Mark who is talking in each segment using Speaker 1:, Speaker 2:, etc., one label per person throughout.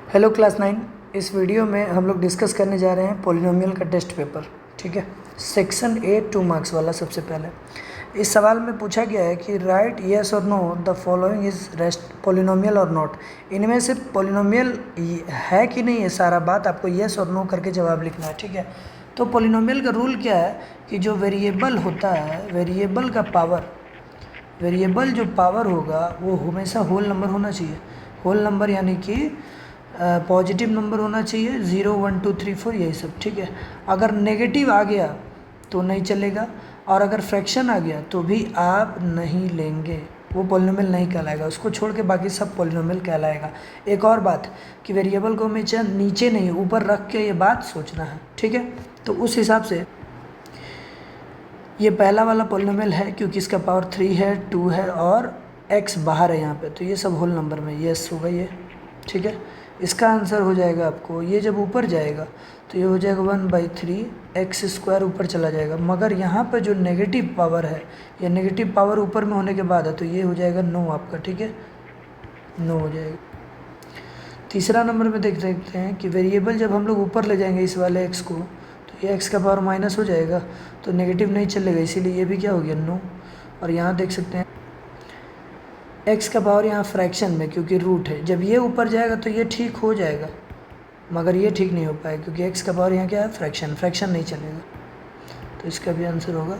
Speaker 1: Hello class 9। इस video में हम लोग डिस्कस करने जा रहे हैं पॉलिनोमियल का टेस्ट पेपर। ठीक है, सेक्शन ए 2 मार्क्स वाला। सबसे पहले इस सवाल में पूछा गया है कि राइट येस और know the following is rest polynomial और नॉट। इनमें से पॉलिनोमियल है कि नहीं है, सारा बात आपको येस और नो करके जवाब लिखना है। ठीक है, तो पॉलिनोमियल का रूल क्या है कि जो वेरिएबल होता है, वेरिएबल का पावर, वेरिएबल जो पावर होगा वो हमेशा होल नंबर होना चाहिए। होल नंबर यानी कि पॉजिटिव नंबर होना चाहिए, 0 1 2 3 4 यही सब। ठीक है, अगर नेगेटिव आ गया तो नहीं चलेगा, और अगर फ्रैक्शन आ गया तो भी आप नहीं लेंगे, वो पॉलिनोमियल नहीं कहलाएगा। उसको छोड़ के बाकी सब पॉलिनोमियल कहलाएगा। एक और बात कि वेरिएबल को हमेशा नीचे नहीं ऊपर रख के ये बात सोचना है। ठीक है, तो उस हिसाब से ये पहला वाला पॉलिनोमियल है क्योंकि इसका पावर 3 है, 2 है और x बाहर है यहाँ पे, तो ये सब होल नंबर में यस होगा ये। ठीक है, इसका आंसर हो जाएगा आपको, ये जब ऊपर जाएगा तो ये हो जाएगा 1/3 x² ऊपर चला जाएगा। मगर यहाँ पर जो नेगेटिव पावर है, ये नेगेटिव पावर ऊपर में होने के बाद है, तो ये हो जाएगा 9 आपका। ठीक है, 9 हो जाएगा। तीसरा नंबर में देख सकते हैं कि वेरिएबल जब हम लोग ऊपर ले जाएंगे इस वाले x को, तो ये x का पावर माइनस हो जाएगा, तो नेगेटिव नहीं चलेगा, इसीलिए ये भी क्या हो गया 9। और यहाँ देख सकते हैं x का पावर यहाँ फ्रैक्शन में, क्योंकि रूट है, जब ये ऊपर जाएगा तो ये ठीक हो जाएगा, मगर ये ठीक नहीं हो पाएगा क्योंकि x का पावर यहाँ क्या है, फ्रैक्शन, फ्रैक्शन नहीं चलेगा। तो इसका भी आंसर होगा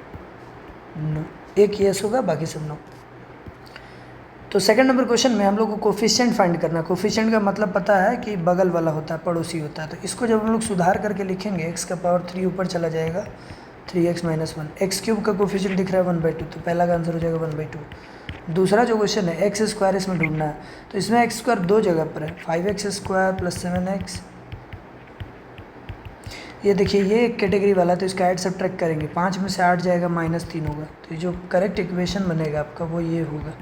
Speaker 1: 9। एक यस होगा, बाकी सब 9। तो सेकंड नंबर क्वेश्चन में हम लोग को कोफिशिएंट फाइंड करना है। कोफिशिएंट का मतलब पता है कि बगल वाला होता है, पड़ोसी होता है। तो इसको जब हम लोग सुधार करके लिखेंगे, x का पावर 3 ऊपर चला जाएगा, 3x - 1। x³ का कोफिशिएंट दिख रहा है 1/2, तो पहला का आंसर हो जाएगा 1/2। दूसरा जो क्वेश्चन है x² इसमें ढूंढना है, तो इसमें x² दो जगह पर है, 5x² + 7x। ये देखिए ये एक कैटेगरी वाला, तो इसका ऐड सब्ट्रैक्ट करेंगे, 5 में से 8 जाएगा, -3 होगा। तो ये जो करेक्ट इक्वेशन बनेगा आपका वो ये होगा।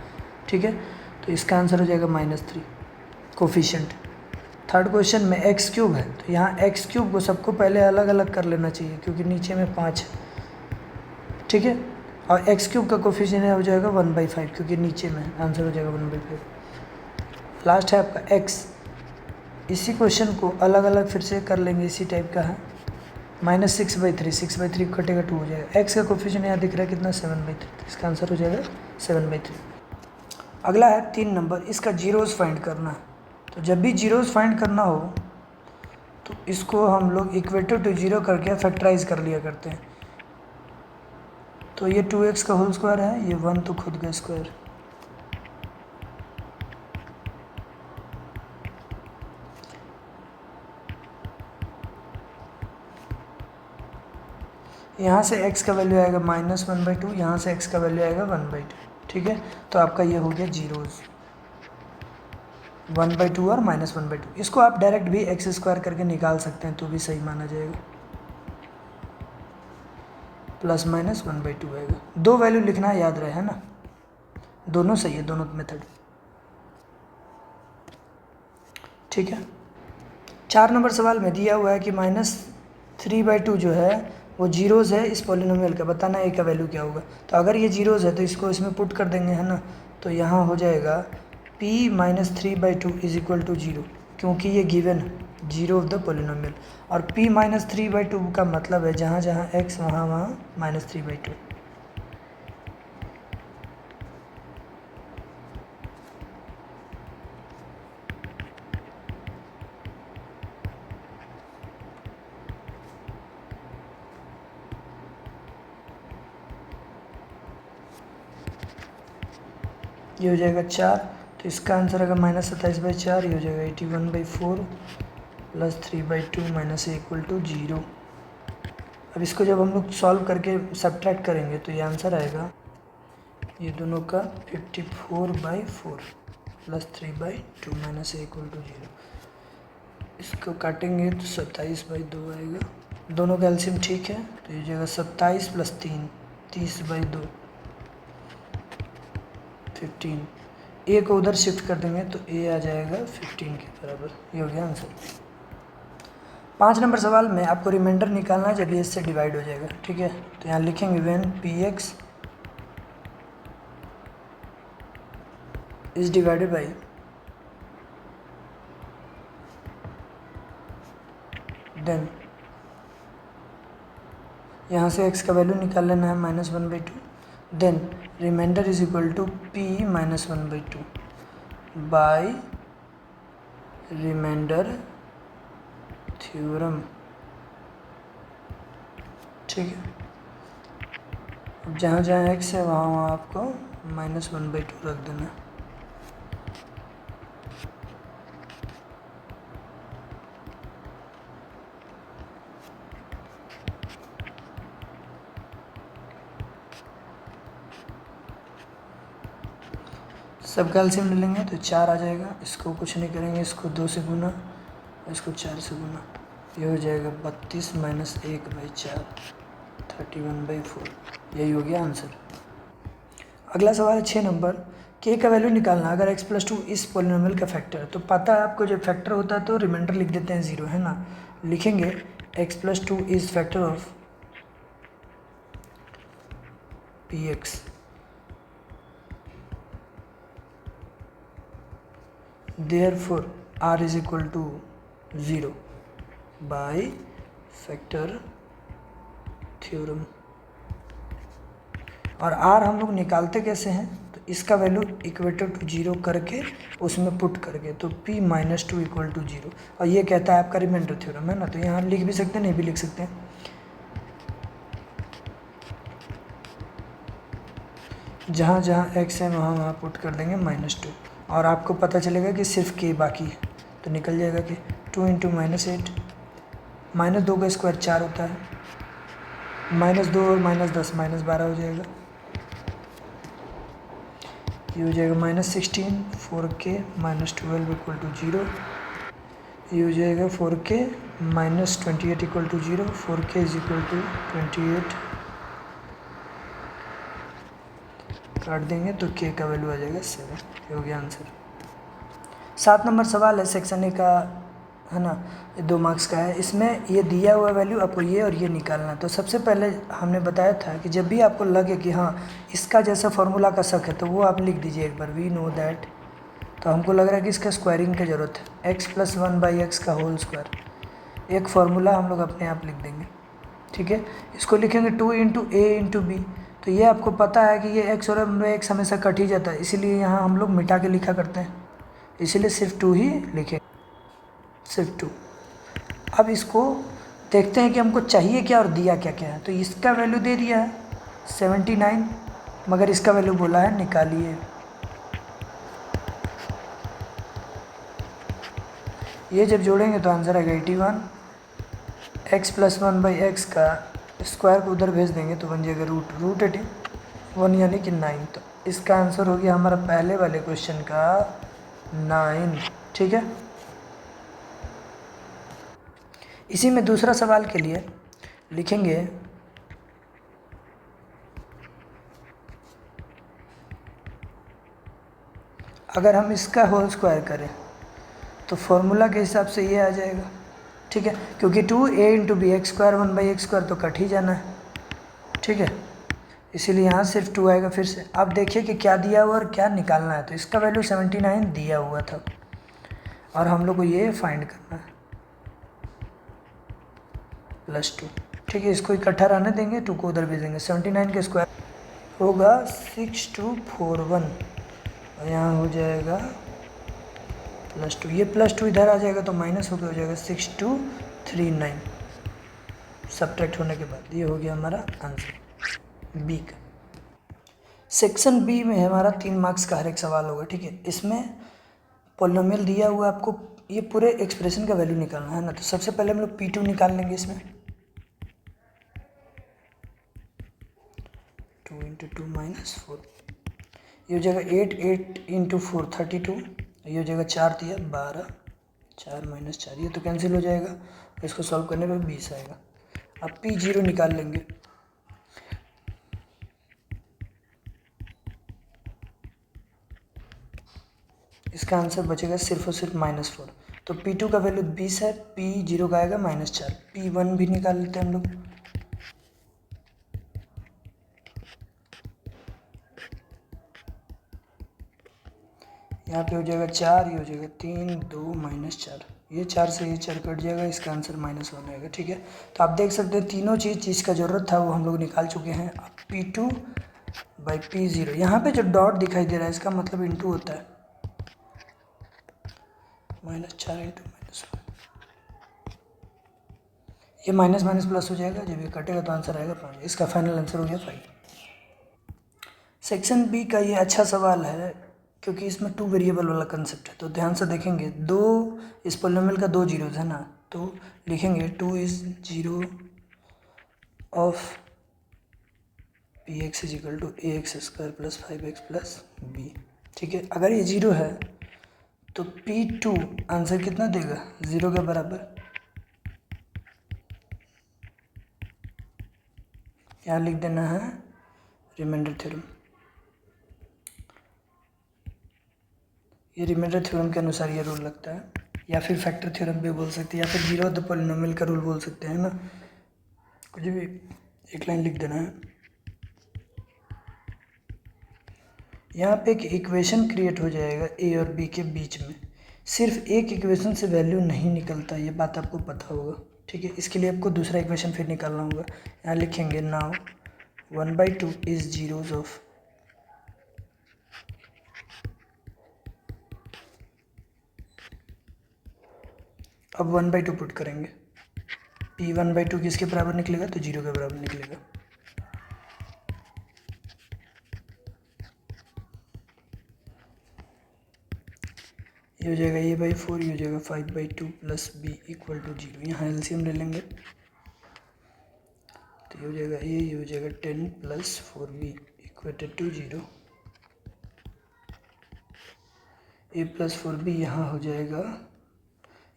Speaker 1: ठीक है, तो इसका आंसर हो जाएगा -3 कोफिशिएंट। थर्ड क्वेश्चन में x³ है, तो यहाँ x³ को सबको पहले अलग अलग कर लेना चाहिए क्योंकि नीचे में 5 है। ठीक है, और x³ का कोफिशिएंट हो जाएगा 1/5 क्योंकि नीचे में आंसर हो जाएगा 1/5। लास्ट है आपका x। इसी क्वेश्चन को अलग अलग फिर से कर लेंगे, इसी टाइप का है, -6/3, 6/3 कटेगा 2 हो जाएगा। x का कोफिशिएंट यहाँ दिख रहा है कितना, 7/3, तो इसका आंसर हो जाएगा 7/3। अगला है 3 नंबर, इसका जीरोज़ फाइंड करना है। तो जब भी जीरोज़ फाइंड करना हो तो इसको हम लोग इक्वेटर टू 0 करके फैक्टराइज कर लिया करते हैं। तो ये 2x का होल स्क्वायर है, ये 1 तो खुद का स्क्वायर। यहाँ से x का वैल्यू आएगा -1/2, यहाँ से x का वैल्यू आएगा 1/2। ठीक है, तो आपका ये हो गया जीरोज़, 1/2 और -1/2। इसको आप डायरेक्ट भी x² करके निकाल सकते हैं तो भी सही माना जाएगा, +-1/2 आएगा। दो वैल्यू लिखना याद रहे, है ना, दोनों सही है, दोनों मेथड। ठीक है, 4 नंबर सवाल में दिया हुआ है कि -3/2 जो है वो जीरोज़ है इस पॉलिनोमियल का, बताना a का वैल्यू क्या होगा। तो अगर ये जीरोज़ है तो इसको इसमें पुट कर देंगे, है ना, तो यहाँ हो जाएगा p - 3/2 = 0, क्योंकि ये गिवन है, 0 ऑफ द पॉलिनोमियल। और p - 3/2 का मतलब है जहाँ जहाँ x वहाँ वहाँ -3/2। ये हो जाएगा 4, तो इसका आंसर अगर -27/4, ये हो जाएगा 81/4 + 3/2 - a = 0। अब इसको जब हम लोग सॉल्व करके सब्ट्रैक्ट करेंगे तो ये आंसर आएगा, ये दोनों का 54/4 + 3/2 - a = 0। इसको काटेंगे तो 27/2 आएगा, दोनों का एलसीएम ठीक है, तो ये हो जाएगा 27 + 3 30/2 15। ए को उधर शिफ्ट कर देंगे तो ए आ जाएगा 15 के बराबर। ये हो गया आंसर। 5 नंबर सवाल में आपको रिमाइंडर निकालना है जब ये इससे डिवाइड हो जाएगा। ठीक है, तो यहाँ लिखेंगे when px is divided by then यहाँ से x का वैल्यू निकाल लेना है -1/2, then remainder is equal to p -1/2 by remainder theorem. ठीक है, अब जहाँ जहाँ x है वहाँ वहाँ आपको -1/2 रख देना। सब कैल्शियम ले लेंगे तो 4 आ जाएगा, इसको कुछ नहीं करेंगे, इसको 2 से गुना, इसको 4 से गुना, ये हो जाएगा 32 - 1/4 31/4। यही हो गया आंसर। अगला सवाल है 6 नंबर, k का वैल्यू निकालना। अगर x+2 इस पोलिनोमियल का फैक्टर है, तो पता है आपको जब फैक्टर होता है तो रिमाइंडर लिख देते हैं 0, है ना। लिखेंगे x+2 is factor of px, therefore r is equal to 0 by factor theorem. और r हम लोग निकालते कैसे हैं, तो इसका वैल्यू इक्वेटर टू 0 करके उसमें पुट करके, तो p - 2 = 0। और ये कहता है आपका रिमाइंडर थ्योरम, है ना। तो यहाँ लिख भी सकते हैं, नहीं भी लिख सकते हैं। जहाँ जहाँ x है वहाँ वहाँ पुट कर देंगे -2, और आपको पता चलेगा कि सिर्फ k बाकी है, तो निकल जाएगा कि 2 × -8 -2 का स्क्वायर 4 होता है, -2 और -10 -12 हो जाएगा। ये हो जाएगा -16 4k -12 = 0। ये हो जाएगा 4k -28 = 0, 4k = 28 काट देंगे तो k का वैल्यू आ जाएगा 7। ये हो गया आंसर। 7 नंबर सवाल है सेक्शन ए का, है ना। ये 2 मार्क्स का है। इसमें ये दिया हुआ वैल्यू आपको ये और ये निकालना। तो सबसे पहले हमने बताया था कि जब भी आपको लगे कि हाँ इसका जैसा फॉर्मूला का शक है, तो वो आप लिख दीजिए एक बार, वी नो दैट। तो हमको लग रहा है कि इसका स्क्वायरिंग की ज़रूरत है, x+1/x का होल स्क्वायर। एक फार्मूला हम लोग अपने आप लिख देंगे, ठीक है। इसको लिखेंगे 2 × a × b। तो ये आपको पता है कि ये x और x हमेशा कट ही जाता है, इसीलिए यहाँ हम लोग मिटा के लिखा करते हैं, इसीलिए सिर्फ 2 ही लिखें, सिर्फ 2। अब इसको देखते हैं कि हमको चाहिए क्या और दिया क्या क्या है। तो इसका वैल्यू दे दिया है 79, मगर इसका वैल्यू बोला है निकालिए। ये जब जोड़ेंगे तो आंसर आएगा 81। x+1/x का स्क्वायर को उधर भेज देंगे तो बन जाएगा रूट 1 यानी कि 9। तो इसका आंसर हो गया हमारा पहले वाले क्वेश्चन का 9, ठीक है। इसी में दूसरा सवाल के लिए लिखेंगे अगर हम इसका होल स्क्वायर करें तो फॉर्मूला के हिसाब से ये आ जाएगा, ठीक है। क्योंकि 2a × b, x² 1/x² तो कट ही जाना है, ठीक है। इसीलिए यहाँ सिर्फ 2 आएगा फिर से। अब देखिए कि क्या दिया हुआ और क्या निकालना है। तो इसका वैल्यू 79 दिया हुआ था और हम लोग को ये फाइंड करना है, +2, ठीक है। इसको इकट्ठा रहने देंगे, 2 को उधर भेजेंगे। 79 का स्क्वायर होगा 6241 और यहाँ हो जाएगा +2। ये +2 इधर आ जाएगा तो माइनस होकर हो जाएगा 6239 सब्ट्रैक्ट होने के बाद। ये हो गया हमारा आंसर बी का। सेक्शन बी में हमारा 3 मार्क्स का हर एक सवाल होगा, ठीक है। इसमें पॉलिनोमियल दिया हुआ आपको ये पूरे एक्सप्रेशन का वैल्यू निकालना है ना। तो सबसे पहले हम लोग P2 निकाल लेंगे। इसमें 2 × 2 - 4, ये हो जाएगा 8 × 4 32, ये हो जाएगा 4 दिया 12, 4 - 4 ये तो कैंसिल हो जाएगा। इसको सॉल्व करने पे 20 आएगा। अब P0 निकाल लेंगे। इसका आंसर बचेगा सिर्फ और सिर्फ -4। तो P2 का वैल्यू 20 है, P0 का आएगा -4। P1 भी निकाल लेते हैं हम लोग। यहाँ पे हो जाएगा 4, ये हो जाएगा 3 2 - 4, ये 4 से ये 4 कट जाएगा, इसका आंसर -1 आएगा। ठीक है, तो आप देख सकते हैं तीनों चीज़ जिसका ज़रूरत था वो हम लोग निकाल चुके हैं। अब P2/P0, यहाँ पे जो डॉट दिखाई दे रहा है इसका मतलब इंटू होता है, -4 इंटू -1, ये माइनस माइनस प्लस हो जाएगा, जब ये कटेगा तो आंसर आएगा 5। इसका फाइनल आंसर हो गया 5। सेक्शन बी का ये अच्छा सवाल है क्योंकि इसमें 2 वेरिएबल वाला कंसेप्ट है, तो ध्यान से देखेंगे। इस पॉलिनोमियल का 2 जीरोज़ है ना, तो लिखेंगे 2 is 0 of px is equal to ax² plus 5x plus b। ठीक है, अगर ये 0 है तो P2 आंसर कितना देगा, 0 के बराबर। यहाँ लिख देना है रिमाइंडर थ्योरम। ये रिमाइंडर थ्योरम के अनुसार ये रूल लगता है, या फिर फैक्टर थ्योरम भी बोल सकते हैं, या फिर जीरो द पॉलिनोमियल का रूल बोल सकते हैं ना, कुछ भी एक लाइन लिख देना है। यहाँ पे एक इक्वेशन क्रिएट हो जाएगा ए और बी के बीच में। सिर्फ एक इक्वेशन से वैल्यू नहीं निकलता, ये बात आपको पता होगा। ठीक है, इसके लिए आपको दूसरा इक्वेशन फिर निकालना होगा। यहाँ लिखेंगे नाउ 1/2 इज जीरोज ऑफ अब 1/2 पुट करेंगे। P 1/2 किसके बराबर निकलेगा, तो 0 के बराबर निकलेगा। ये हो जाएगा a/4, ये हो जाएगा 5/2 प्लस b इक्वल टू 0। यहाँ एलसीएम ले लेंगे तो ये हो जाएगा ये हो जाएगा 10 plus 4b equated to 0। a plus 4b यहाँ हो जाएगा,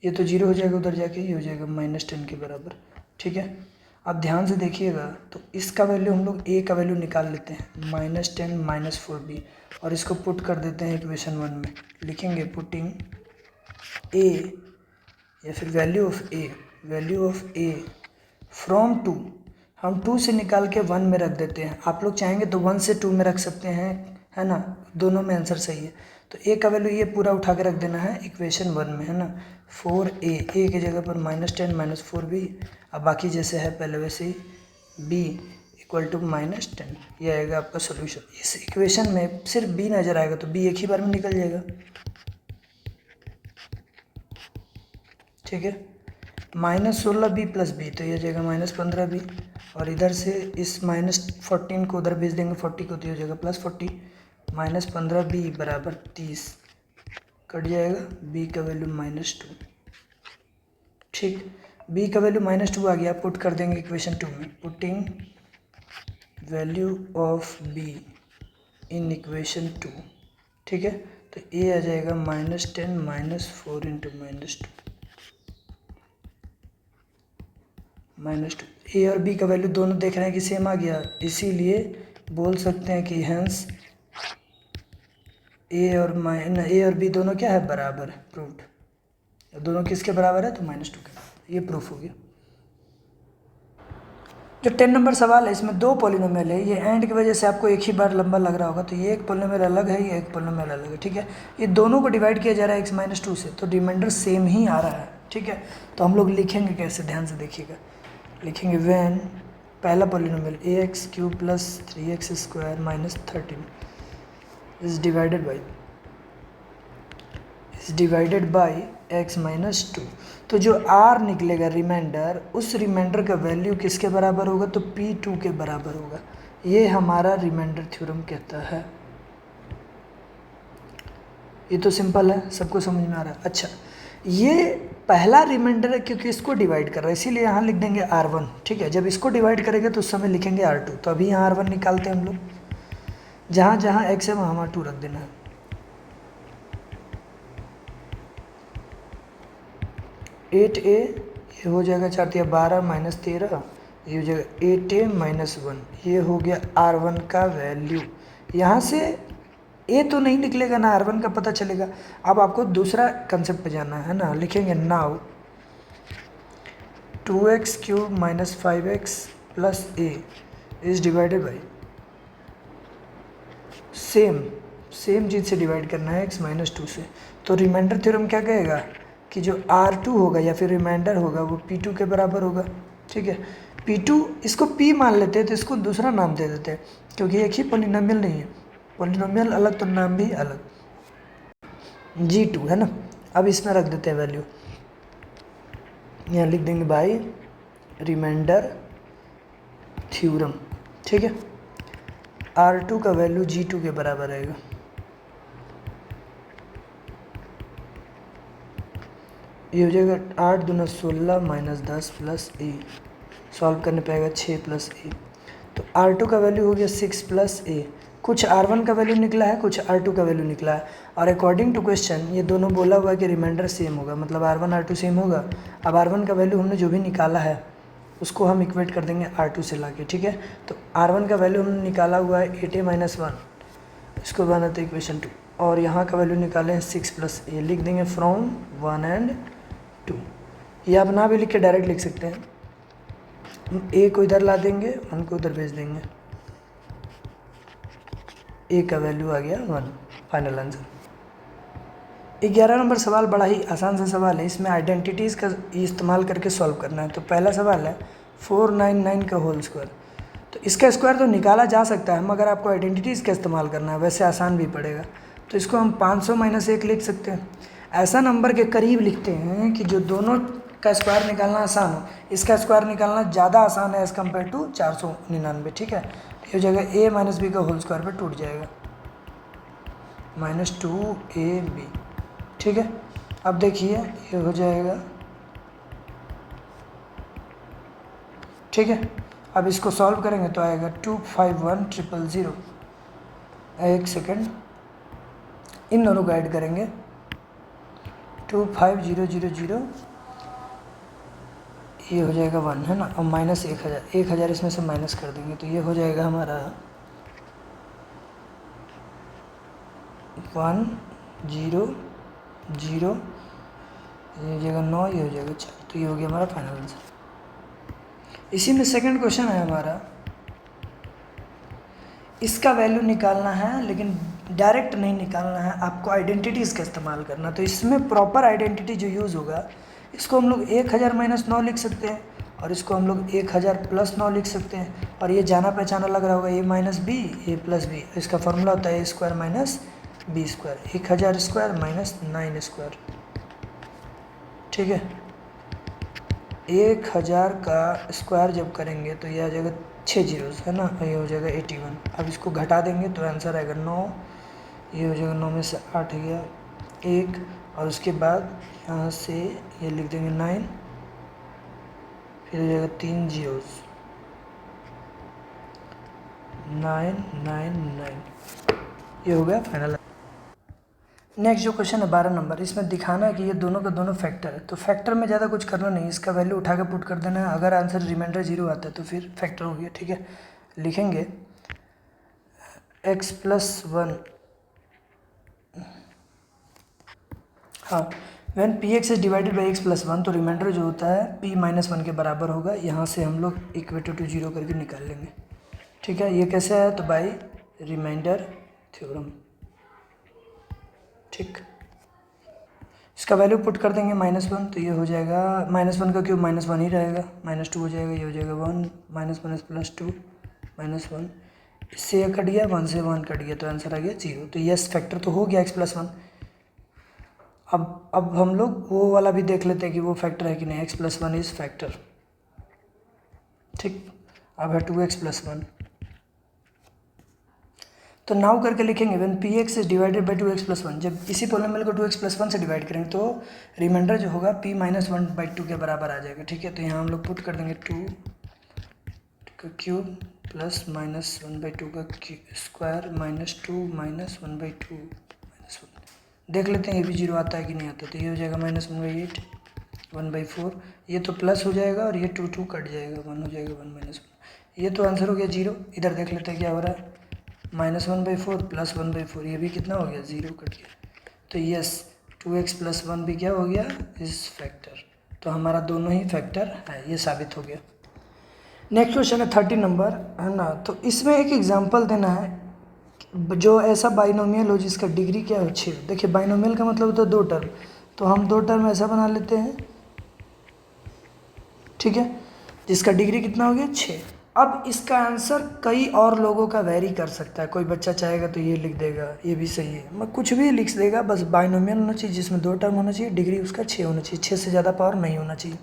Speaker 1: ये तो 0 हो जाएगा उधर जाके, ये हो जाएगा -10 के बराबर। ठीक है, अब ध्यान से देखिएगा तो इसका वैल्यू हम लोग a का वैल्यू निकाल लेते हैं, -10 -4b, और इसको पुट कर देते हैं इक्वेशन 1 में। लिखेंगे पुटिंग a, या फिर वैल्यू ऑफ a फ्रॉम 2, हम 2 से निकाल के 1 में रख देते हैं। आप लोग चाहेंगे तो 1 से 2 में रख सकते हैं, है ना, दोनों में आंसर सही है। तो a का वैल्यू ये पूरा उठा के रख देना है इक्वेशन 1 में, है ना। 4a की जगह पर -10 -4b, अब बाकी जैसे है पहले वैसे ही, b इक्वल टू -10, ये आएगा आपका सोल्यूशन। इस इक्वेशन में सिर्फ b नज़र आएगा तो b एक ही बार में निकल जाएगा। ठीक है, -16b प्लस b, तो ये जाएगा -15b, और इधर से इस -14 को उधर भेज देंगे 40 को, तो ये हो जाएगा +40। -15b बराबर 30, कट जाएगा, b का वैल्यू -2। ठीक, b का वैल्यू -2 आ गया, पुट कर देंगे इक्वेशन 2 में। Putting value of b in equation 2। ठीक है, तो a आ जाएगा -10 -4 इंटू -2 -2। ए और बी का वैल्यू दोनों देख रहे हैं कि सेम आ गया, इसीलिए बोल सकते हैं कि हेंस ए और बी दोनों क्या है, बराबर है, प्रूव्ड। दोनों किसके बराबर है, तो -2 के बराबर, ये प्रूफ हो गया। जो 10 नंबर सवाल है इसमें 2 पॉलिनोमियल है, ये एंड की वजह से आपको एक ही बार लंबा लग रहा होगा, तो ये एक पॉलिनोमियल अलग है, ये एक पॉलिनोमियल अलग है। ठीक है, ये दोनों को डिवाइड किया जा रहा है x-2 से, तो रिमाइंडर सेम ही आ रहा है। ठीक है, तो हम लोग लिखेंगे कैसे, ध्यान से देखिएगा। लिखेंगे व्हेन पहला polynomial ax³ plus 3x² -13 is divided by x-2, तो जो r निकलेगा रिमाइंडर, उस रिमाइंडर का वैल्यू किसके बराबर होगा, तो P2 के बराबर होगा। ये हमारा रिमाइंडर थ्योरम कहता है। ये तो सिंपल है, सबको समझ में आ रहा है। अच्छा, ये पहला रिमाइंडर है क्योंकि इसको डिवाइड कर रहा है, इसीलिए यहाँ लिख देंगे R1। ठीक है, जब इसको डिवाइड करेंगे तो उस समय लिखेंगे R2। तो अभी यहाँ R1 निकालते हैं हम लोग, जहाँ जहाँ x है वहाँ 2 रख देना है। 8a, ये हो जाएगा 4 × 12 -13, ये हो जाएगा 8a -1, ये हो गया R1 का वैल्यू। यहाँ से a तो नहीं निकलेगा ना, R1 का पता चलेगा। अब आपको दूसरा कंसेप्ट पे जाना है ना, लिखेंगे now 2x³ - 5x plus a is divided by, same चीज़ से डिवाइड करना है x-2 से। तो रिमाइंडर थ्योरम क्या कहेगा कि जो R2 होगा या फिर रिमाइंडर होगा वो P2 के बराबर होगा। ठीक है, P2 इसको P मान लेते हैं तो इसको दूसरा नाम दे देते हैं, क्योंकि एक ही पोलिनोमियल नहीं है, पोलिनोमियल अलग तो नाम भी अलग। G2 है ना। अब इसमें रख देते हैं वैल्यू, यहाँ लिख देंगे बाय रिमाइंडर थ्योरम। ठीक है, R2 का वैल्यू G2 के बराबर आएगा। ये हो जाएगा 8 दूना 16 माइनस 10 प्लस ए, सॉल्व करने पे आएगा 6 प्लस ए। तो R2 का वैल्यू हो गया 6 प्लस ए। कुछ R1 का वैल्यू निकला है, कुछ R2 का वैल्यू निकला है, और अकॉर्डिंग टू क्वेश्चन ये दोनों बोला हुआ है कि रिमाइंडर सेम होगा, मतलब R1 R2 सेम होगा। अब R1 का वैल्यू हमने जो भी निकाला है उसको हम इक्वेट कर देंगे R2 से लाके। ठीक है, तो R1 का वैल्यू हमने निकाला हुआ है 8a-1, इसको बनाते हैं इक्वेशन 2, और यहाँ का वैल्यू निकाले हैं 6 प्लस ए। लिख देंगे फ्रॉम 1 and 2। ये आप ना भी लिख के डायरेक्ट लिख सकते हैं, ए को इधर ला देंगे, 1 को उधर भेज देंगे, ए का वैल्यू आ गया 1। Final answer. 11 नंबर सवाल बड़ा ही आसान सा सवाल है, इसमें आइडेंटिटीज़ का इस्तेमाल करके सॉल्व करना है। तो पहला सवाल है 499 का होल स्क्वायर। तो इसका स्क्वायर तो निकाला जा सकता है, मगर आपको आइडेंटिटीज़ का इस्तेमाल करना है, वैसे आसान भी पड़ेगा। तो इसको हम 500 माइनस 1 लिख सकते हैं। ऐसा नंबर के करीब लिखते हैं कि जो दोनों का स्क्वायर निकालना आसान हो। इसका स्क्वायर निकालना ज़्यादा आसान है एज़ कम्पेयर टू 499। ठीक है, तो ये हो जाएगा a माइनस बी का होल स्क्वायर पर टूट जाएगा, -2ab। ठीक है, अब देखिए ये हो जाएगा। ठीक है, अब इसको सॉल्व करेंगे तो आएगा 251000। एक सेकेंड, इन दोनों को ऐड करेंगे, 25000, ये हो जाएगा 1 है ना, और माइनस 1000 इसमें से माइनस कर देंगे तो ये हो जाएगा हमारा 100, ये हो जाएगा 9, ये हो जाएगा 4। तो ये हो गया हमारा फाइनल आंसर। इसी में सेकंड क्वेश्चन है हमारा, इसका वैल्यू निकालना है, लेकिन डायरेक्ट नहीं निकालना है, आपको आइडेंटिटीज़ का इस्तेमाल करना। तो इसमें प्रॉपर आइडेंटिटी जो यूज़ होगा, इसको हम लोग 1000 माइनस 9 लिख सकते हैं, और इसको हम लोग 1000 प्लस 9 लिख सकते हैं। और ये जाना पहचाना लग रहा होगा, a minus B A plus B, इसका फॉर्मूला होता है a square minus B square, 1000 square minus 9 square. ठीक है, 1000 का स्क्वायर जब करेंगे तो ये आ जाएगा 6 जीरोस है ना, ये हो जाएगा 81। अब इसको घटा देंगे तो आंसर आएगा 9, ये हो जाएगा 9 में से 8 गया 1, और उसके बाद यहाँ से ये लिख देंगे 9, फिर हो जाएगा 3 जीरोस, 999, ये हो गया फाइनल। नेक्स्ट जो क्वेश्चन है 12 नंबर, इसमें दिखाना है कि ये दोनों का दोनों फैक्टर है। तो फैक्टर में ज़्यादा कुछ करना नहीं, इसका वैल्यू उठा के पुट कर देना है। अगर आंसर रिमाइंडर 0 आता है तो फिर फैक्टर हो गया। ठीक है, लिखेंगे x+1, हाँ, when px is divided by x+1, तो रिमाइंडर जो होता है p-1 के बराबर होगा। यहाँ से हम लोग इक्वेटर टू 0 करके निकाल लेंगे। ठीक है, ये कैसे आया, तो बाई रिमाइंडर थ्योरम। ठीक, इसका वैल्यू पुट कर देंगे -1, तो ये हो जाएगा -1 का क्यूब -1 ही रहेगा, -2 हो जाएगा, ये हो जाएगा 1, -1 + 2 -1, इससे ये कट गया, 1 से 1 कट गया, तो आंसर आ गया 0। तो यस, फैक्टर तो हो गया x+1। अब हम लोग वो वाला भी देख लेते हैं कि वो फैक्टर है कि नहीं, x+1 इज़ फैक्टर। ठीक, अब है 2x+1, तो नाउ करके लिखेंगे when px is divided by 2x+1। जब इसी पोलिनोमियल को 2x+1 से डिवाइड करेंगे तो रिमाइंडर जो होगा p-1/2 के बराबर आ जाएगा। ठीक है, तो यहाँ हम लोग पुट कर देंगे 2 का क्यूब प्लस -1/2 का स्क्वायर -2 -1/2 -1। देख लेते हैं ये भी 0 आता है कि नहीं आता। तो ये हो जाएगा -1/8 1/4, ये तो प्लस हो जाएगा और ये 2 कट जाएगा, 1 हो जाएगा 1 -1। ये तो आंसर हो गया 0। इधर देख लेते हैं क्या हो रहा है, -1/4 + 1/4, ये भी कितना हो गया, 0 कट गया। तो यस, 2x+1 भी क्या हो गया, इस फैक्टर। तो हमारा दोनों ही फैक्टर है, ये साबित हो गया। नेक्स्ट क्वेश्चन है 30 नंबर, है ना। तो इसमें एक एग्जांपल देना है जो ऐसा बाइनोमियल हो जिसका डिग्री क्या हो 6। देखिए बाइनोमियल का मतलब होता है 2 टर्म, तो हम दो टर्म ऐसा बना लेते हैं, ठीक है, जिसका डिग्री कितना हो गया 6। अब इसका आंसर कई और लोगों का वेरी कर सकता है, कोई बच्चा चाहेगा तो ये लिख देगा, ये भी सही है, मैं कुछ भी लिख देगा, बस बाइनोमियल होना चाहिए जिसमें दो टर्म होना चाहिए, डिग्री उसका 6 होना चाहिए, 6 से ज़्यादा पावर नहीं होना चाहिए,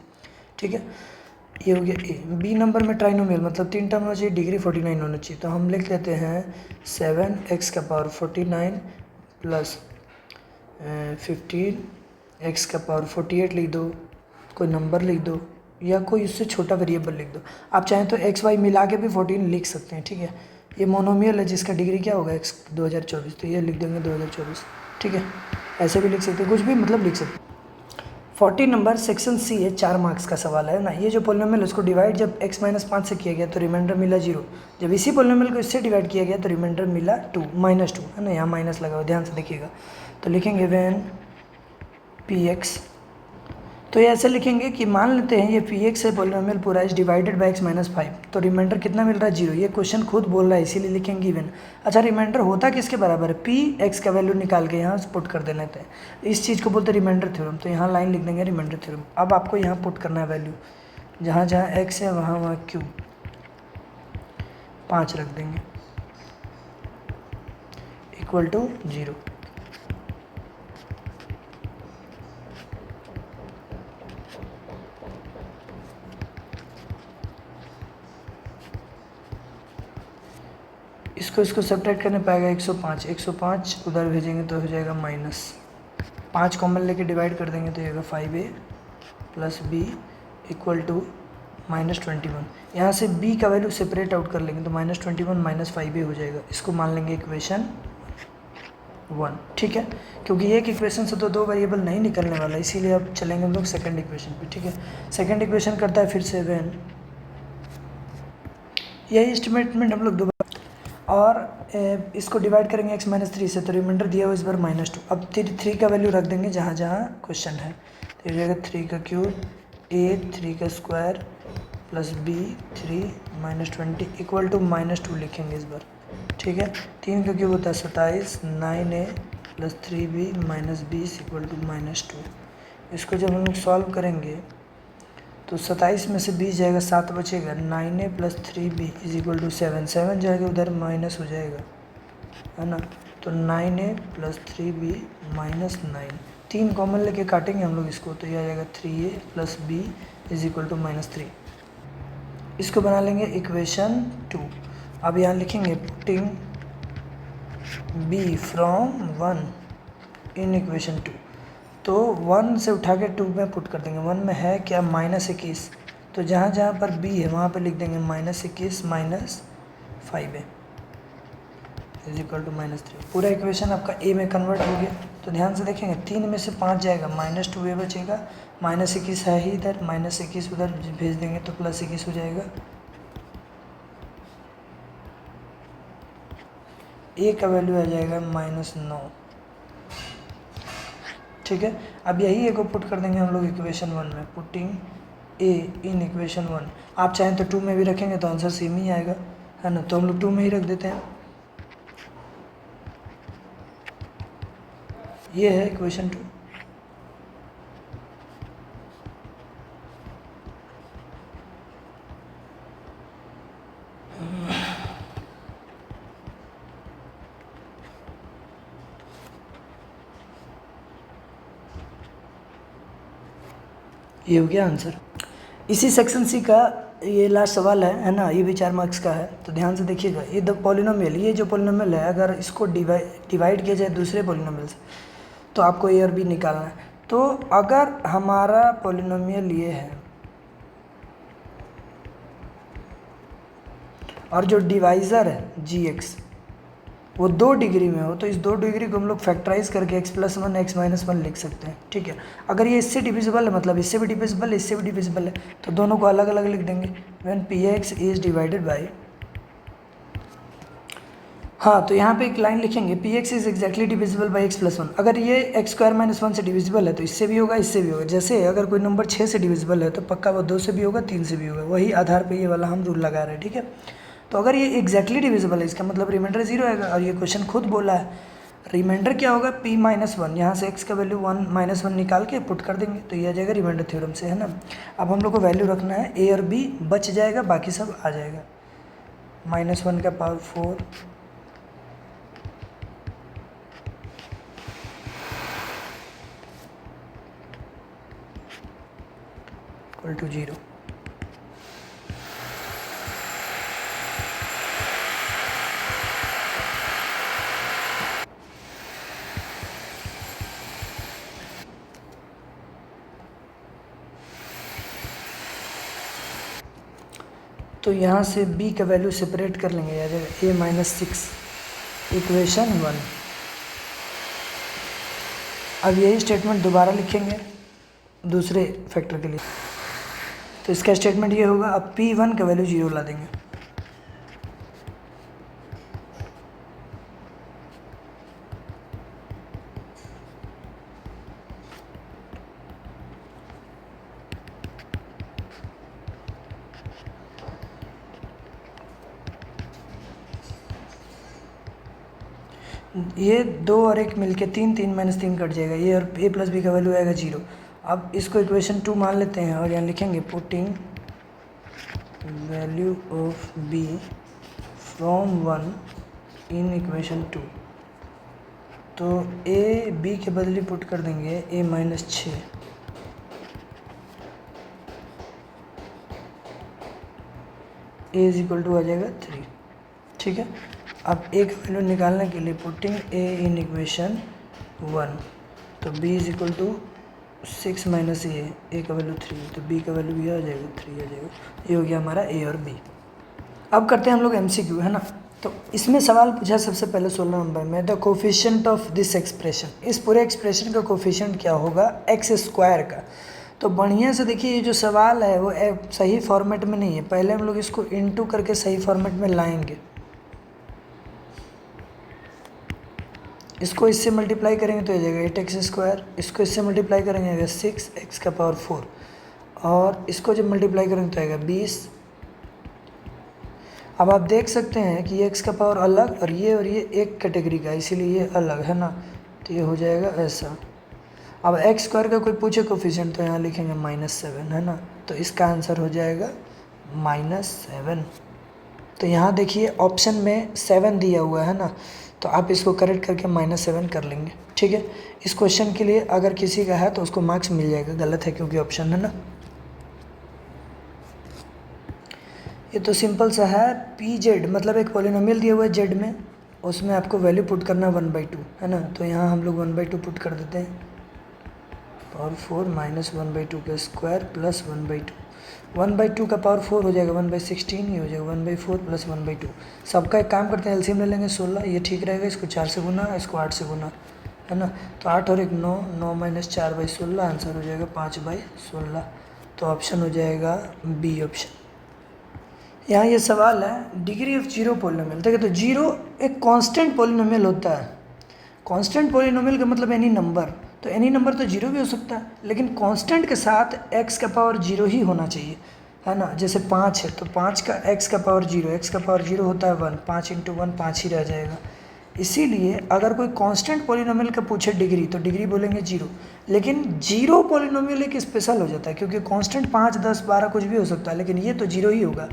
Speaker 1: ठीक है। ये हो गया ए। बी नंबर में ट्राइनोमियल मतलब 3 टर्म होना चाहिए, डिग्री 49 होना चाहिए, तो हम लिख लेते हैं 7x का पावर 49 प्लस 15 x का पावर 48 लिख दो, कोई नंबर लिख दो या कोई उससे छोटा वेरिएबल लिख दो। आप चाहें तो एक्स वाई मिला के भी 14 लिख सकते हैं, ठीक है। ये मोनोमियल है जिसका डिग्री क्या होगा x 2024, तो ये लिख देंगे 2024, ठीक है। ऐसे भी लिख सकते हैं, कुछ भी मतलब लिख सकते हैं। 40 नंबर सेक्शन सी है, 4 मार्क्स का सवाल है ना। ये जो पोलिनोमियल है उसको डिवाइड जब x माइनस 5 से किया गया तो रिमाइंडर मिला 0, जब इसी पोलिनोमियल को इससे डिवाइड किया गया तो रिमाइंडर मिला 2 -2 है ना, यहाँ माइनस लगा हुआ, ध्यान से देखिएगा। तो लिखेंगे व्हेन px, तो ये ऐसे लिखेंगे कि मान लेते हैं ये px है पोलिनोमियल पूरा is divided by x minus 5, तो रिमाइंडर कितना मिल रहा है 0, ये क्वेश्चन खुद बोल रहा है इसीलिए लिखेंगे इवन। अच्छा रिमाइंडर होता किसके बराबर है, px का वैल्यू निकाल के यहाँ पुट कर देने थे, इस चीज़ को बोलते हैं रिमाइंडर थ्योरम, तो यहाँ लाइन लिख देंगे रिमाइंडर थ्योरम। अब आपको यहाँ पुट करना है वैल्यू, जहाँ जहाँ x है वहाँ वहाँ q 5 रख देंगे इक्वल टू 0। इसको सब्ट्रैक्ट करने पाएगा 105, 105 उधर भेजेंगे तो हो जाएगा -5 कॉमन लेके डिवाइड कर देंगे तो ये होगा 5a plus b equal to -21। यहाँ से b का वैल्यू सेपरेट आउट कर लेंगे तो -21 -5a हो जाएगा, इसको मान लेंगे इक्वेशन 1, ठीक है। क्योंकि एक इक्वेशन से तो दो वेरिएबल नहीं निकलने वाला, इसीलिए अब चलेंगे हम लोग सेकंड इक्वेशन पे, ठीक है। सेकंड इक्वेशन करता है फिर से व्हेन, यही स्टेटमेंट हम लोग दोबारा, और इसको डिवाइड करेंगे x माइनस 3 से, तो रिमाइंडर दिया हुआ इस बार -2। अब 3 का वैल्यू रख देंगे जहाँ जहाँ क्वेश्चन है, तो ये जाएगा 3 का क्यूब a 3 का square plus b 3 -20 equal to -2 लिखेंगे इस बार, ठीक है। 3 का क्यूब होता है 27, 9a plus 3b minus 20 equal to -2। इसको जब हम लोग सॉल्व करेंगे तो 27 में से 20 जाएगा, 7 बचेगा, 9a plus 3b is equal to 7, 7 जाएगा उधर माइनस हो जाएगा, है ना। तो 9a plus 3b minus 9, 3 common लेके काटेंगे हम लोग इसको, तो यह आ जाएगा 3a plus b is equal to -3। इसको बना लेंगे इक्वेशन 2। अब यहाँ लिखेंगे putting b from 1 in equation 2, तो 1 से उठा के 2 में पुट कर देंगे। 1 में है क्या -21, तो जहाँ जहाँ पर b है वहाँ पे लिख देंगे -21 -5a इज इक्वल टू -3। पूरा इक्वेशन आपका a में कन्वर्ट हो गया। तो ध्यान से देखेंगे 3 में से 5 जाएगा, -2a बचेगा, -21 है ही इधर, -21 उधर भेज देंगे तो +21 हो जाएगा। a का वैल्यू आ जाएगा -9, ठीक है। अब यही a को पुट कर देंगे हम लोग इक्वेशन 1 में, पुटिंग a इन इक्वेशन 1। आप चाहें तो 2 में भी रखेंगे तो आंसर सेम ही आएगा, है ना, तो हम लोग 2 में ही रख देते हैं। ये है इक्वेशन 2। ये हो गया आंसर। इसी सेक्शन सी का ये लास्ट सवाल है ना, ये भी 4 मार्क्स का है, तो ध्यान से देखिएगा। ये द पॉलिनोमियल, ये जो पॉलिनोमियल है अगर इसको डिवाइड किया जाए दूसरे पॉलिनोमियल से तो आपको ए और बी निकालना है। तो अगर हमारा पॉलिनोमियल ये है और जो डिवाइज़र है gx वो 2 डिग्री में हो, तो इस 2 डिग्री को हम लोग फैक्टराइज करके x+1 x-1 लिख सकते हैं, ठीक है। अगर ये इससे डिविजिबल है, मतलब इससे भी डिविजिबल है, इससे भी डिविजिबल है, तो दोनों को अलग अलग लिख देंगे। When px is divided by, हाँ, तो यहाँ पे एक लाइन लिखेंगे px is exactly divisible by x+1। अगर ये x² - 1 से डिविजिबल है तो इससे भी होगा, इससे भी होगा। जैसे अगर कोई नंबर 6 से डिविजिबल है तो पक्का वो 2 से भी होगा, 3 से भी होगा। वही आधार पे ये वाला हम रूल लगा रहे हैं, ठीक है। तो अगर ये एग्जैक्टली डिविजिबल है इसका मतलब रिमाइंडर 0 आएगा, और ये क्वेश्चन खुद बोला है रिमाइंडर क्या होगा, p माइनस वन, यहाँ से x का वैल्यू 1 माइनस वन निकाल के पुट कर देंगे तो ये आ जाएगा रिमाइंडर थ्योरम से, है ना। अब हम लोग को वैल्यू रखना है a और b, बच जाएगा, बाकी सब आ जाएगा। -1 का पावर 4 इक्वल टू 0। तो यहाँ से b का वैल्यू सेपरेट कर लेंगे, आ जाएगा a-6 इक्वेशन 1। अब यही स्टेटमेंट दोबारा लिखेंगे दूसरे फैक्टर के लिए, तो इसका स्टेटमेंट ये होगा, अब p1 का वैल्यू 0 ला देंगे। ये 2 और 1 मिलके 3, 3 माइनस 3 कट जाएगा, ये और a प्लस बी का वैल्यू आएगा 0। अब इसको इक्वेशन 2 मान लेते हैं और यहाँ लिखेंगे putting value of b from 1 in equation 2। तो a b के बदले पुट कर देंगे a-6, a is equal to आ जाएगा 3, ठीक है। अब a का वैल्यू निकालने के लिए पुटिंग a इन इक्वेशन 1, तो b is equal to 6 minus a का वैल्यू 3, तो b का वैल्यू भी आ जाएगा 3 आ जाएगा। ये हो गया हमारा a और b। अब करते हैं हम लोग MCQ, है ना। तो इसमें सवाल पूछा सबसे पहले 16 नंबर में, the coefficient of this expression, इस पूरे एक्सप्रेशन का कोफिशिएंट क्या होगा एक्स स्क्वायर का। तो बढ़िया से देखिए, ये जो सवाल है वो सही फॉर्मेट में नहीं है, पहले हम लोग इसको इनटू करके सही फॉर्मेट में लाएंगे। इसको इससे मल्टीप्लाई करेंगे तो आ जाएगा 8x², इसको इससे मल्टीप्लाई करेंगे 6x का पावर 4, और इसको जब मल्टीप्लाई करेंगे तो आएगा 20। अब आप देख सकते हैं कि ये x का पावर अलग और ये एक कैटेगरी का, इसीलिए ये अलग है ना, तो ये हो जाएगा ऐसा। अब x² का कोई पूछे कोफिशिएंट तो यहाँ लिखेंगे -7, है ना, तो इसका आंसर हो जाएगा -7। तो यहाँ देखिए ऑप्शन में 7 दिया हुआ है ना, तो आप इसको करेक्ट करके -7 कर लेंगे, ठीक है। इस क्वेश्चन के लिए अगर किसी का है तो उसको मार्क्स मिल जाएगा, गलत है क्योंकि ऑप्शन है ना। ये तो सिंपल सा है, pz मतलब एक पॉलिनोमियल दिया हुआ है z में, उसमें आपको वैल्यू पुट करना 1/2, है ना। तो यहाँ हम लोग 1/2 पुट कर देते हैं, पावर 4 माइनस 1/2 का स्क्वायर प्लस 1/2, 1/2 का पावर 4 हो जाएगा 1/16, ही हो जाएगा 1/4 प्लस 1/2। सबका एक काम करते हैं, एलसीएम ले लेंगे 16, ये ठीक रहेगा, इसको 4 से गुना, इसको 8 से गुना, है ना। तो 8 और 1 9, 9 माइनस 4/16, आंसर हो जाएगा 5/16। तो ऑप्शन हो जाएगा बी ऑप्शन। यहाँ ये सवाल है डिग्री ऑफ जीरो पॉलिनोमियल। देखिए तो जीरो एक कांस्टेंट पॉलिनोमियल होता है। कांस्टेंट पॉलिनोमियल का मतलब एनी नंबर, तो एनी नंबर तो जीरो भी हो सकता है, लेकिन कांस्टेंट के साथ x का पावर जीरो ही होना चाहिए, है ना। जैसे 5 है तो 5 का x का पावर जीरो, x का पावर जीरो होता है 1, 5 × 1 5 ही रह जाएगा। इसीलिए अगर कोई कांस्टेंट पॉलिनोमियल का पूछे डिग्री तो डिग्री बोलेंगे जीरो, लेकिन जीरो पॉलिनोमियल एक स्पेशल हो जाता है क्योंकि कांस्टेंट 5 10 12 कुछ भी हो सकता है, लेकिन ये तो जीरो ही होगा।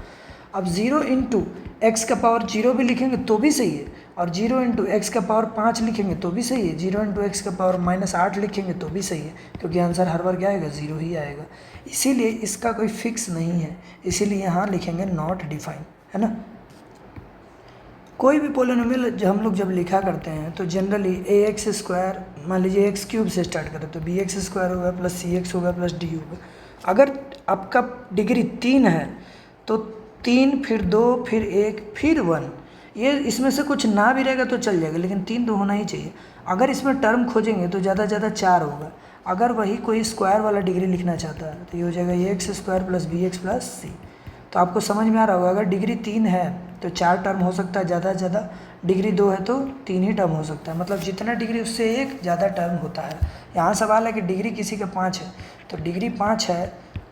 Speaker 1: अब 0 × x का पावर जीरो भी लिखेंगे तो भी सही है, और 0 × x का पावर 5 लिखेंगे तो भी सही है, 0 × x का पावर -8 लिखेंगे तो भी सही है, क्योंकि आंसर हर बार क्या आएगा, जीरो ही आएगा। इसीलिए इसका कोई फिक्स नहीं है, इसीलिए यहाँ लिखेंगे नॉट डिफाइन, है ना। कोई भी पॉलिनोमियल जब लिखा करते हैं तो जनरली ax², मान लीजिए x³ से स्टार्ट करें तो bx² होगा प्लस cx होगा प्लस d होगा। अगर आपका डिग्री 3 है तो 3 फिर 2 फिर 1 फिर 1, ये इसमें से कुछ ना भी रहेगा तो चल जाएगा, लेकिन 3 तो होना ही चाहिए। अगर इसमें टर्म खोजेंगे तो ज़्यादा से ज़्यादा 4 होगा। अगर वही कोई स्क्वायर वाला डिग्री लिखना चाहता है तो ये हो जाएगा ax² plus bx plus c। तो आपको समझ में आ रहा होगा, अगर डिग्री 3 है तो 4 टर्म हो सकता है ज़्यादा से ज़्यादा, डिग्री 2 है तो 3 ही टर्म हो सकता है, मतलब जितना डिग्री उससे एक ज़्यादा टर्म होता है। यहाँ सवाल है कि डिग्री किसी का 5 है, तो डिग्री 5 है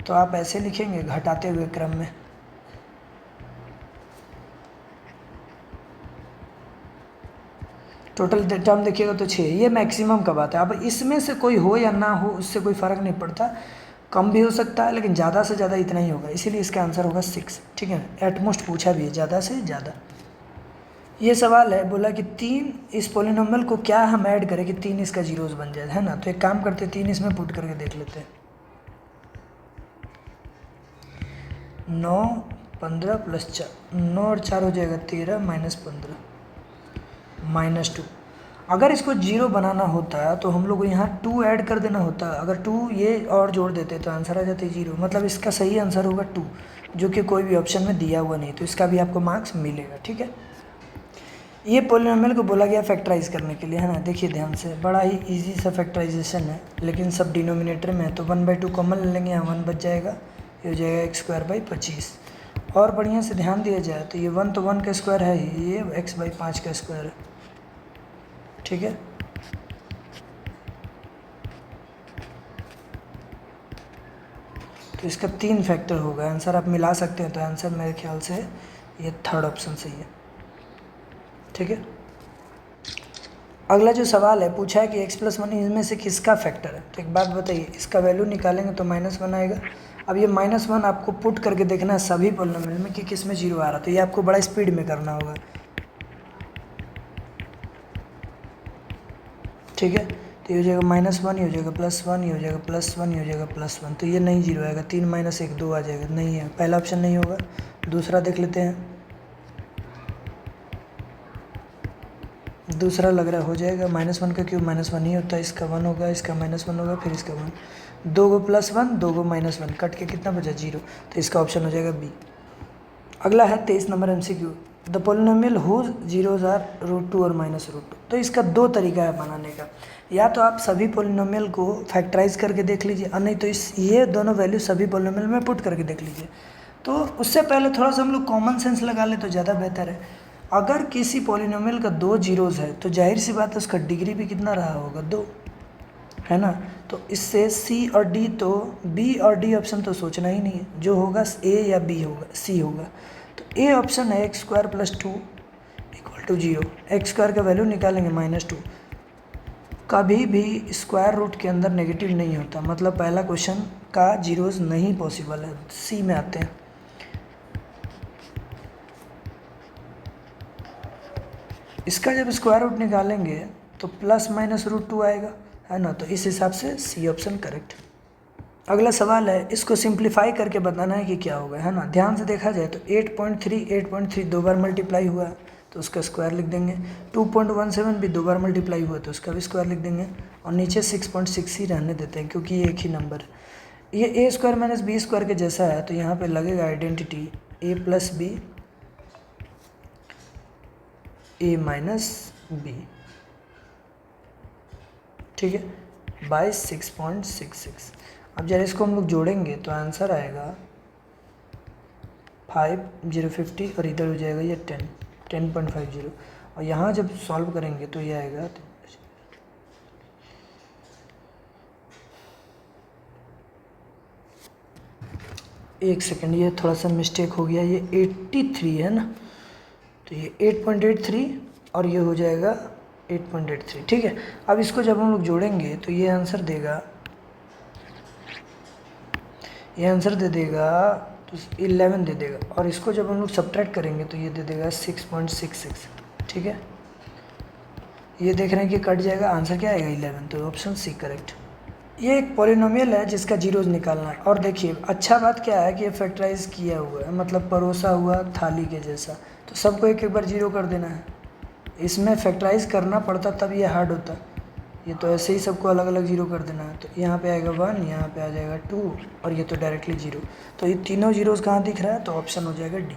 Speaker 1: तो आप ऐसे लिखेंगे घटाते हुए क्रम में। टोटल टर्म देखिएगा तो 6, ये मैक्सिमम का बात है। अब इसमें से कोई हो या ना हो उससे कोई फ़र्क नहीं पड़ता, कम भी हो सकता है लेकिन ज़्यादा से ज़्यादा इतना ही होगा, इसीलिए इसका आंसर होगा 6। ठीक है, एटमोस्ट पूछा भी है, ज़्यादा से ज़्यादा। ये सवाल है, बोला कि 3 इस पोलिनोमियल को क्या हम ऐड करें कि 3 इसका जीरोस बन जाए, है ना। तो एक काम करते 3 इसमें पुट करके देख लेते हैं। 9 15 प्लस 4, 9 और 4 हो जाएगा 13 माइनस 15 माइनस 2। अगर इसको जीरो बनाना होता तो हम लोग को यहाँ 2 ऐड कर देना होता। अगर 2 ये और जोड़ देते तो आंसर आ जाते 0। मतलब इसका सही आंसर होगा 2, जो कि कोई भी ऑप्शन में दिया हुआ नहीं, तो इसका भी आपको मार्क्स मिलेगा। ठीक है, ये पोलिनोमियल को बोला गया फैक्टराइज करने के लिए, है ना। देखिए ध्यान से, बड़ा ही इजी सा फैक्टराइजेशन है, लेकिन सब डिनोमिनेटर में है। तो 1/2 कॉमन ले लेंगे, यहाँ 1 बच जाएगा, ये हो जाएगा x²/25। और बढ़िया से ध्यान दिया जाए तो ये 1 तो 1 का स्क्वायर है ही, ये x/5 का स्क्वायर है। ठीक है, तो इसका 3 फैक्टर होगा। आंसर आप मिला सकते हैं, तो आंसर मेरे ख्याल से ये थर्ड ऑप्शन सही है। ठीक है, अगला जो सवाल है, पूछा है कि x+1 इनमें से किसका फैक्टर है। तो एक बात बताइए, इसका वैल्यू निकालेंगे तो -1 आएगा। अब ये -1 आपको पुट करके देखना है सभी पोलिनोमियल में कि किस में 0 आ रहा है। तो ये आपको बड़ा स्पीड में करना होगा। ठीक है, तो ये हो जाएगा -1, ये हो जाएगा +1, ये हो जाएगा +1, ये हो जाएगा +1। तो ये नहीं 0 आएगा, 3 - 1 2 आ जाएगा, नहीं है, पहला ऑप्शन नहीं होगा। दूसरा देख लेते हैं, दूसरा लग रहा हो जाएगा -1 का क्यूब -1 ही होता है, इसका 1 होगा, इसका -1 होगा, फिर इसका 1, 2 को +1 2 को -1 कट के कितना बचा 0। तो इसका ऑप्शन हो जाएगा बी। अगला है 23 number MCQ, the polynomial whose zeros are √2 और -√2। तो इसका 2 तरीका है बनाने का, या तो आप सभी पोलिनोमियल को फैक्टराइज करके देख लीजिए, और नहीं तो ये दोनों वैल्यू सभी पोलिनोमियल में पुट करके देख लीजिए। तो उससे पहले थोड़ा सा हम लोग कॉमन सेंस लगा ले तो ज़्यादा बेहतर है। अगर किसी पोलिनोमियल का 2 जीरोज़ है तो जाहिर सी बात है उसका डिग्री भी कितना रहा होगा, 2, है ना। तो इससे C और D, तो B और D ऑप्शन तो सोचना ही नहीं है, जो होगा A या B होगा, C होगा। तो A ऑप्शन है x² + 2 = 0। x² का वैल्यू निकालेंगे -2। कभी भी स्क्वायर रूट के अंदर नेगेटिव नहीं होता, मतलब पहला क्वेश्चन का जीरोज़ नहीं पॉसिबल है। C में आते हैं, इसका जब स्क्वायर रूट निकालेंगे तो +- आएगा, है ना। तो इस हिसाब से सी ऑप्शन करेक्ट। अगला सवाल है, इसको सिंप्लीफाई करके बताना है कि क्या होगा, है ना। ध्यान से देखा जाए तो 8.3 2 बार मल्टीप्लाई हुआ तो उसका स्क्वायर लिख देंगे। 2.17 भी 2 बार मल्टीप्लाई हुआ तो उसका भी स्क्वायर लिख देंगे। और नीचे 6.6 ही रहने देते हैं क्योंकि ये एक ही नंबर है। ये a² - b² के जैसा है, तो यहाँ पे लगेगा identity a + b a - b। ठीक है, बाई 6.66। अब जरा इसको हम लोग जोड़ेंगे तो आंसर आएगा 5050, और इधर हो जाएगा ये 10.50। और यहाँ जब सॉल्व करेंगे तो ये आएगा, एक सेकंड, ये थोड़ा सा मिस्टेक हो गया, ये 83 है ना। तो ये 8.83 और ये हो जाएगा 8.83। ठीक है, अब इसको जब हम लोग जोड़ेंगे तो ये आंसर देगा, ये आंसर दे देगा तो 11 दे देगा। और इसको जब हम लोग सब्ट्रैक्ट करेंगे तो ये दे देगा 6.66। ठीक है, ये देख रहे हैं कि कट जाएगा, आंसर क्या आएगा 11। तो ऑप्शन सी करेक्ट। ये एक पॉलिनोमियल है जिसका जीरोज़ निकालना है। और देखिए अच्छा बात क्या है कि ये फैक्टराइज किया हुआ है, मतलब परोसा हुआ थाली के जैसा, तो सबको एक एक बार जीरो कर देना है। इसमें फैक्टराइज करना पड़ता तब ये हार्ड होता, ये तो ऐसे ही सबको अलग अलग जीरो कर देना है। तो यहाँ पे आएगा 1, यहाँ पे आ जाएगा 2, और ये तो डायरेक्टली जीरो। तो ये तीनों जीरोज़ कहाँ दिख रहा है, तो ऑप्शन हो जाएगा डी।